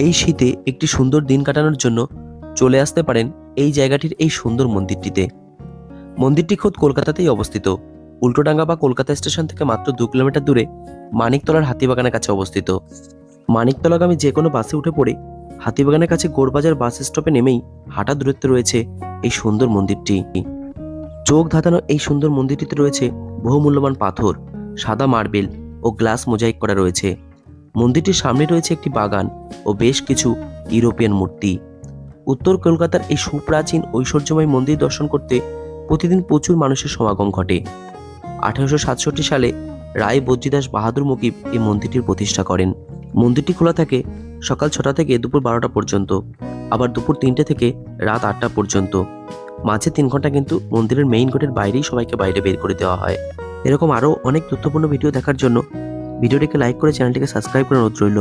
এই শীতে একটি সুন্দর দিন কাটানোর জন্য চলে আসতে পারেন এই জায়গাটির এই সুন্দর মন্দিরটিতে। মন্দিরটি খোদ কলকাতাতেই অবস্থিত। উল্টোডাঙ্গা বা কলকাতা স্টেশন থেকে মাত্র 2 কিলোমিটার দূরে মানিকতলার হাতিবাগানের কাছে অবস্থিত। মানিকতলাগামী যে কোনো বাসে উঠে পড়ে হাতিবাগানের কাছে গোড়বাজার বাস স্টপে নেমেই হাঁটা দূরত্বে রয়েছে এই সুন্দর মন্দিরটি। চোখ ধাঁধানো এই সুন্দর মন্দিরটিতে রয়েছে বহুমূল্যবান পাথর, সাদা মার্বেল ও গ্লাস মোজাইক করা রয়েছে। মন্দিরটির সামনে রয়েছে একটি বাগান ও বেশ কিছু ইউরোপিয়ান মূর্তি। উত্তর কলকাতার এই সুপ্রাচীন ঐশ্বর্যময় মন্দির দর্শন করতে প্রতিদিন প্রচুর মানুষের সমাগম ঘটে। 1867 সালে রায় বদ্রীদাস বাহাদুর মুকিব এই মন্দিরটির প্রতিষ্ঠা করেন। মন্দিরটি খোলা থাকে সকাল 6টা থেকে দুপুর 12টা পর্যন্ত, আবার দুপুর 3টে থেকে রাত 8টা পর্যন্ত। মাঝে 3 ঘন্টা কিন্তু মন্দিরের মেইন গেটের বাইরেই সবাইকে বাইরে বের করে দেওয়া হয়। এরকম আরও অনেক তথ্যপূর্ণ ভিডিও দেখার জন্য ভিডিওটিকে লাইক করে চ্যানেলটিকে সাবস্ক্রাইব করে অনুরোধ রইল।